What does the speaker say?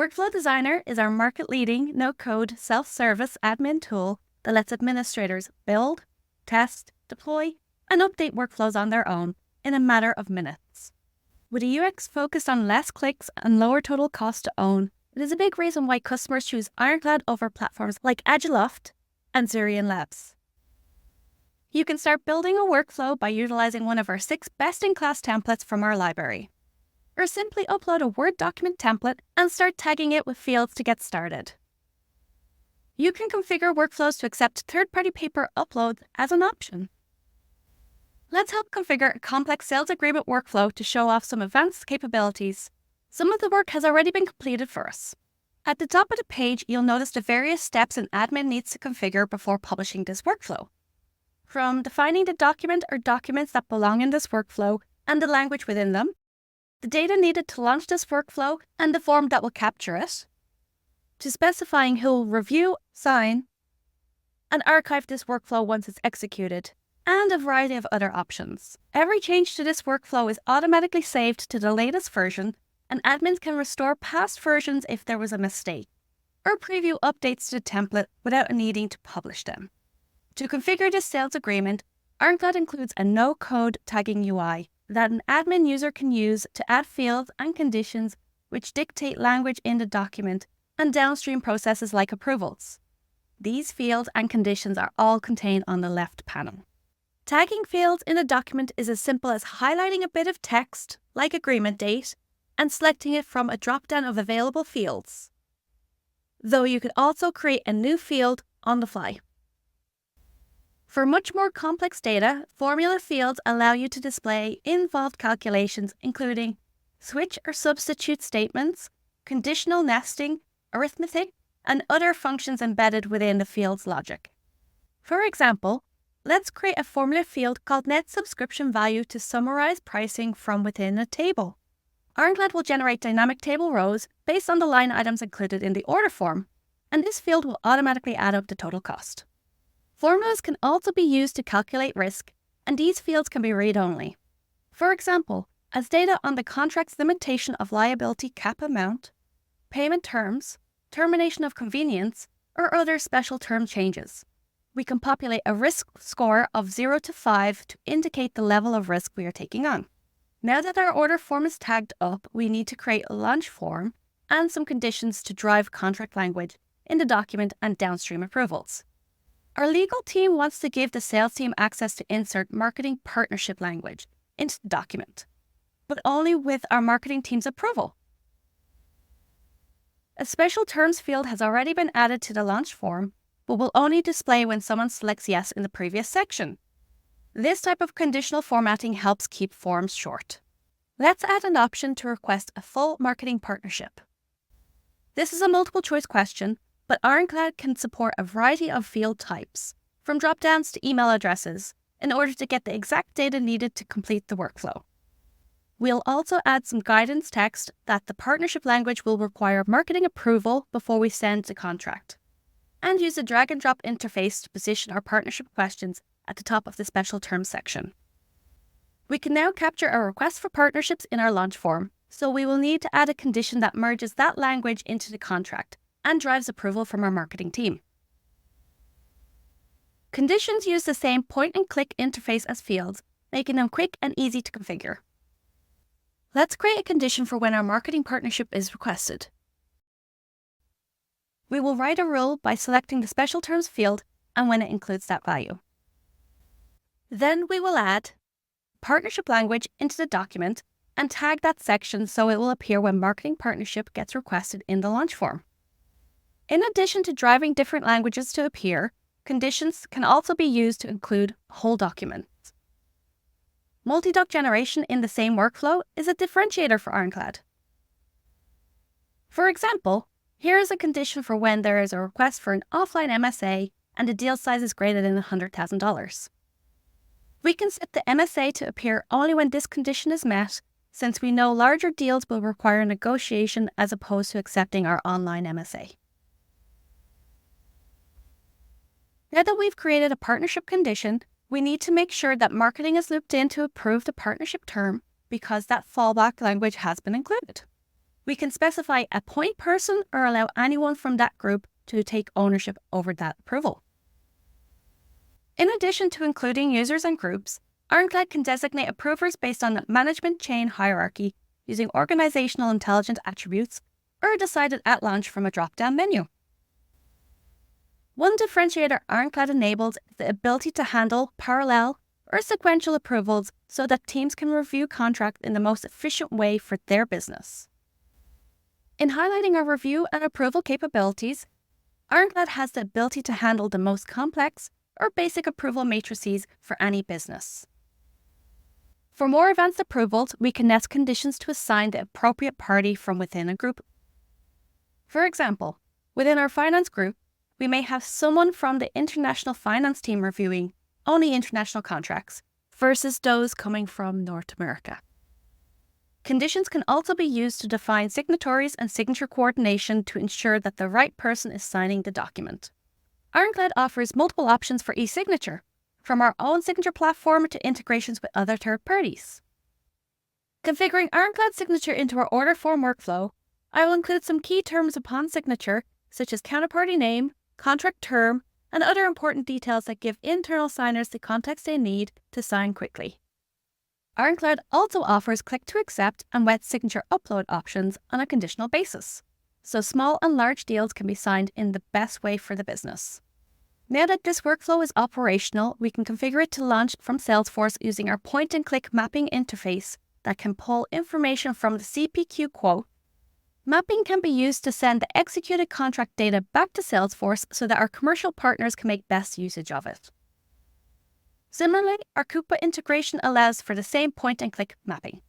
Workflow Designer is our market-leading, no-code, self-service admin tool that lets administrators build, test, deploy, and update workflows on their own in a matter of minutes. With a UX focused on less clicks and lower total cost to own, it is a big reason why customers choose Ironclad over platforms like Agiloft and Zurian Labs. You can start building a workflow by utilizing one of our 6 best-in-class templates from our library. Or simply upload a Word document template and start tagging it with fields to get started. You can configure workflows to accept third-party paper uploads as an option. Let's help configure a complex sales agreement workflow to show off some advanced capabilities. Some of the work has already been completed for us. At the top of the page, you'll notice the various steps an admin needs to configure before publishing this workflow. From defining the document or documents that belong in this workflow and the language within them, the data needed to launch this workflow and the form that will capture it, to specifying who will review, sign, and archive this workflow once it's executed, and a variety of other options. Every change to this workflow is automatically saved to the latest version, and admins can restore past versions if there was a mistake, or preview updates to the template without needing to publish them. To configure this sales agreement, Ironclad includes a no-code tagging UI that an admin user can use to add fields and conditions which dictate language in the document and downstream processes like approvals. These fields and conditions are all contained on the left panel. Tagging fields in a document is as simple as highlighting a bit of text, like agreement date, and selecting it from a drop-down of available fields, though you could also create a new field on the fly. For much more complex data, formula fields allow you to display involved calculations including switch or substitute statements, conditional nesting, arithmetic, and other functions embedded within the field's logic. For example, let's create a formula field called net subscription value to summarize pricing from within a table. Ironclad will generate dynamic table rows based on the line items included in the order form, and this field will automatically add up the total cost. Formulas can also be used to calculate risk, and these fields can be read-only. For example, as data on the contract's limitation of liability cap amount, payment terms, termination of convenience, or other special term changes. We can populate a risk score of 0 to 5 to indicate the level of risk we are taking on. Now that our order form is tagged up, we need to create a launch form and some conditions to drive contract language in the document and downstream approvals. Our legal team wants to give the sales team access to insert marketing partnership language into the document, but only with our marketing team's approval. A special terms field has already been added to the launch form, but will only display when someone selects yes in the previous section. This type of conditional formatting helps keep forms short. Let's add an option to request a full marketing partnership. This is a multiple choice question, but Ironclad can support a variety of field types, from drop-downs to email addresses, in order to get the exact data needed to complete the workflow. We'll also add some guidance text that the partnership language will require marketing approval before we send the contract, and use a drag-and-drop interface to position our partnership questions at the top of the special terms section. We can now capture a request for partnerships in our launch form, so we will need to add a condition that merges that language into the contract and drives approval from our marketing team. Conditions use the same point-and-click interface as fields, making them quick and easy to configure. Let's create a condition for when our marketing partnership is requested. We will write a rule by selecting the special terms field and when it includes that value. Then we will add partnership language into the document and tag that section so it will appear when marketing partnership gets requested in the launch form. In addition to driving different languages to appear, conditions can also be used to include whole documents. Multi-doc generation in the same workflow is a differentiator for Ironclad. For example, here is a condition for when there is a request for an offline MSA and the deal size is greater than $100,000. We can set the MSA to appear only when this condition is met, since we know larger deals will require negotiation as opposed to accepting our online MSA. Now that we've created a partnership condition, we need to make sure that marketing is looped in to approve the partnership term because that fallback language has been included. We can specify a point person or allow anyone from that group to take ownership over that approval. In addition to including users and groups, Ironclad can designate approvers based on the management chain hierarchy using organizational intelligent attributes or decided at launch from a drop-down menu. One differentiator Ironclad enables is the ability to handle parallel or sequential approvals so that teams can review contracts in the most efficient way for their business. In highlighting our review and approval capabilities, Ironclad has the ability to handle the most complex or basic approval matrices for any business. For more advanced approvals, we can nest conditions to assign the appropriate party from within a group. For example, within our finance group, we may have someone from the international finance team reviewing only international contracts versus those coming from North America. Conditions can also be used to define signatories and signature coordination to ensure that the right person is signing the document. Ironclad offers multiple options for e-signature, from our own signature platform to integrations with other third parties. Configuring Ironclad signature into our order form workflow, I will include some key terms upon signature, such as counterparty name, contract term, and other important details that give internal signers the context they need to sign quickly. Ironclad also offers click to accept and wet signature upload options on a conditional basis, so small and large deals can be signed in the best way for the business. Now that this workflow is operational, we can configure it to launch from Salesforce using our point-and-click mapping interface that can pull information from the CPQ quote. Mapping can be used to send the executed contract data back to Salesforce so that our commercial partners can make best usage of it. Similarly, our Coupa integration allows for the same point-and-click mapping.